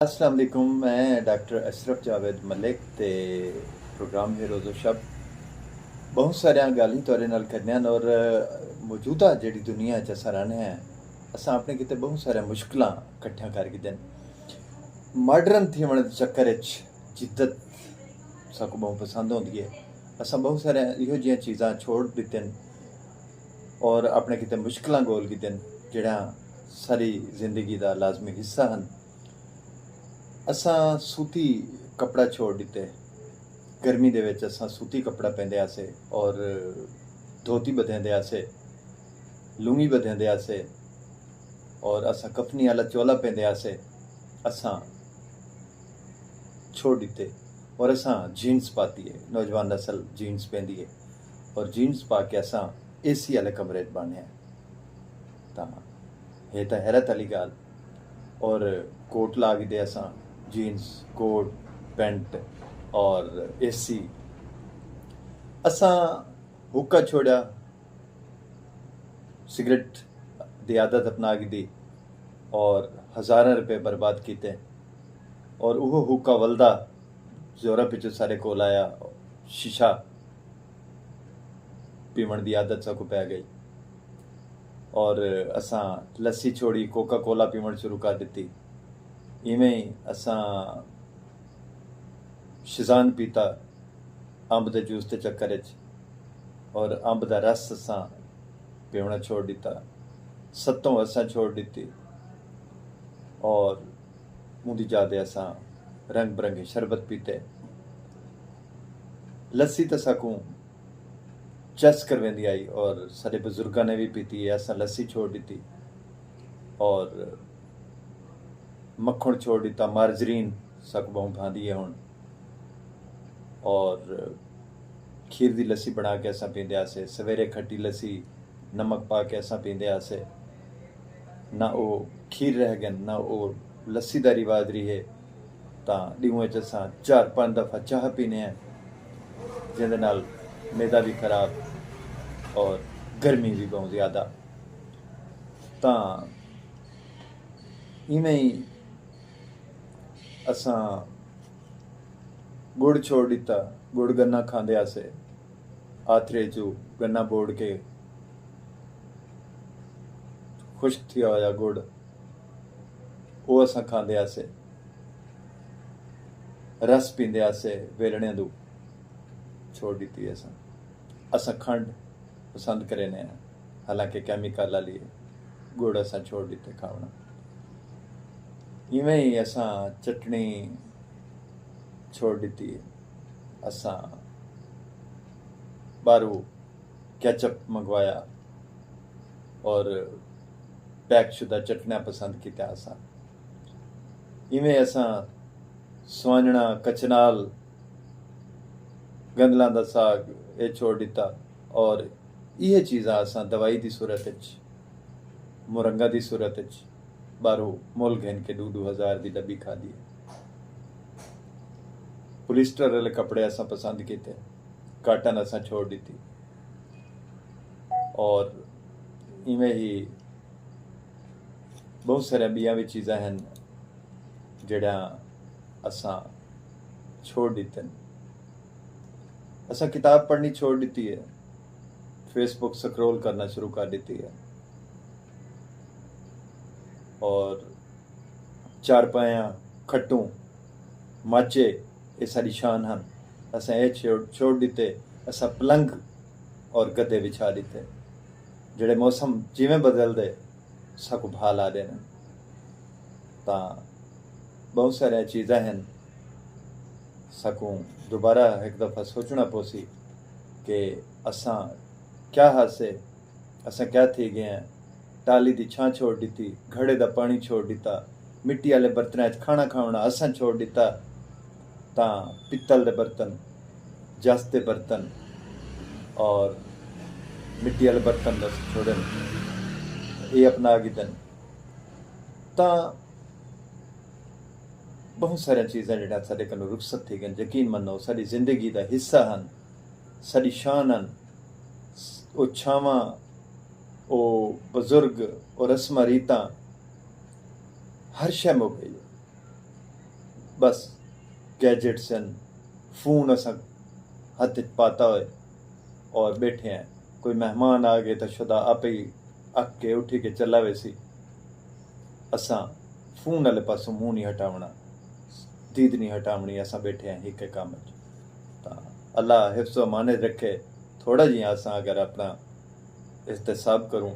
अस्सलाम वालेकुम। मैं डॉक्टर अशरफ जावेद मलिक ते प्रोग्राम है रोज़ो शब बहुत सारियां गल्लां तुहाडे नाल करनियां और मौजूदा जिहड़ी दुनिया च असां रैह्ने हैं असां अपने किते बहुत सारियां मुश्किलां कट्ठियां कर गिते न। मॉडर्न थीवण दे चक्कर च जिद्दत साकू बहुत पसंद होंदी है। असां बहुत सारे इहो जिहियां चीज़ां छोड़ दित्ते न और अपने किते मुश्किलां गोल कीते न जेह्ड़ा सारी जिंदगी दा लाजमी हिस्सा हन। असां सूती कपड़ा छोड़ दिते। गर्मी दे विच असां सूती कपड़ा पैंदे आसे और धोती बधेंदे आसे, लुंगी बधेंदे आसे और असां कफनी आला चोला पैंदे आसे। असां छोड़ दिते और असां जीन्स पाती है। नौजवान नस्ल जीन्स पैंदी है और जीन्स पा के असां एसी आले कमरे च बणने तां ये तां हैरत आली गल। और कोट ला गिदे असां जीन्स कोट पैंट और एसी। असां हुक्का छोड़ा, सिगरेट दी आदत अपना गिदी और हज़ारां रुपए बर्बाद कीते और उहो हुक्का वलदा जोरा पिछू सारे कोल आया। शीशा पीवण दी आदत साकू पै गई और असां लस्सी छोड़ी, कोका कोला पीवण शुरू कर दित्ती। इवें ही असां शिजान पीता अंब दे जूस के चक्कर च और अंब दा रस असां पीवना छोड़ दिता। सत्तों असां छोड़ दिती और उंदी जादे असां रंग बिरंगे शरबत पीते। लस्सी तो साकू चस करवेंदी आई और सारे बुजुर्गों ने भी पीती है। असां लस्सी छोड़ दी और मक्खन छोड़ दिता। मार्जरीन साकू बहुत भांदी है हुण और खीर दी लस्सी बना के असां पींदे आसे। सवेरे खट्टी लस्सी नमक पा के असां पींदे आसे। ना वो खीर रह गए ना वो लस्सी दा रिवाज रही है। तां ॾींहुं च असां 4-5 दफ़ा चाह पीने हैं जिहदे नाल मैदा भी खराब और गर्मी भी बहुत ज़्यादा। तां इवें ही असां गुड़ छोड़ दिता। गुड़ गन्ना खांदे आसे। आथरे चू गन्ना बोड़ के खुश्क थिया होया गुड़ वो असां खांदे आसे। रस पींदे आसे वेलणे दू छोड़ दी असां। असां खंड पसंद करेने हैं हालांकि केमिकल वाली गुड़ असां छोड़ दिते खावना। इवें ही असां चटनी छोड़ दी। असां बारू कैचअप मंगवाया और पैक शुदा चटनियाँ पसंद कित्या असां। इवें असां स्वांजणा कचनाल गंदलां दा साग ये छोड़ दिता और ये चीज़ां असां दवाई की सूरत मुरंगा की सूरत बारू मुल घेन के 2-2 हज़ार की डब्बी खाधी। पोलिस्टर वाले कपड़े असां पसंद किए, काटन असां छोड़ दी। और इवें ही बहुत सारे बियां भी चीज़ां हैं जेड़ा असां छोड़ दिते। असां किताब पढ़नी छोड़ दी है। फेसबुक स्क्रॉल करना शुरू कर दी है और चारपाया खट्टू माचे ये सारी शान हैं। असां ये छोड़ दिते। असां पलंग और गद्दे बिछा दिते जेड़े मौसम जिवें बदलदे साकू भा ला देन। तां बहुत सारिया चीज़ां हैं साकू दोबारा एक दफ़ा सोचना पोसी कि असां क्या हासे, असां क्या थी गए हैं। टाली दी छां छोड़ दी, घड़े दा पानी छोड़ दिता, मिट्टी वाले बर्तन खाना खावना असां छोड़ दिता। तां पित्तल दे बर्तन, जस दे बर्तन और मिट्टी वाले बर्तन बस छोड़न ये अपना गिदन। तां बहुत सारिया चीज़ां जिहड़ा साडे कोलों रुखसत थी गई। यकीन मनो साडी जिंदगी का हिस्सा हैं, साडी शान हैं। वो छावां, वो बुजुर्ग और रस्मां रीतां हर शय मुक गई। बस गैजेट्स हैं, फोन असा हथ च पाता होए और बैठे हैं। कोई मेहमान आ गए तो शुदा आप ही अक के उठी के चला वैसी। असा फोन वाले पासों मुंह नहीं हटावना, दीद नहीं हटावनी, असा बैठे हैं एक काम च। अल्लाह हिफ्ज़ व अमानत रखे। थोड़ा जी असा अगर अपना एहतसाब करूँ,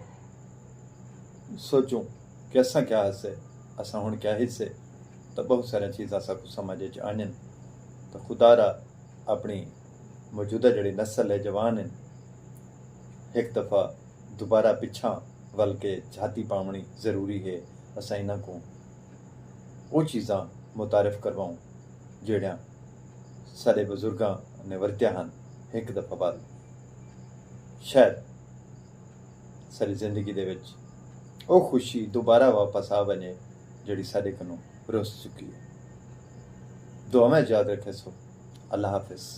सोचूं कि असा क्या हसे, असा हुण क्या हिस्से, तो बहुत सारी चीज़ असा को समझ आनन। तो खुदारा अपनी मौजूदा जड़ी नस्ल है, जवान है, एक दफ़ा दोबारा पिछा वल के झाती पावनी ज़रूरी है। असा इन्हां को वो चीज़ां मुतारिफ करवाऊं जड़ियां सारे बजुर्गां ने वरतिया हन। एक दफ़ा बाद शायद सारी जिंदगी दे विच वो खुशी दोबारा वापस आ वने जड़ी साडे कन्नों रुस चुकी है। दुआ में याद रखे सो। अल्लाह हाफिज़।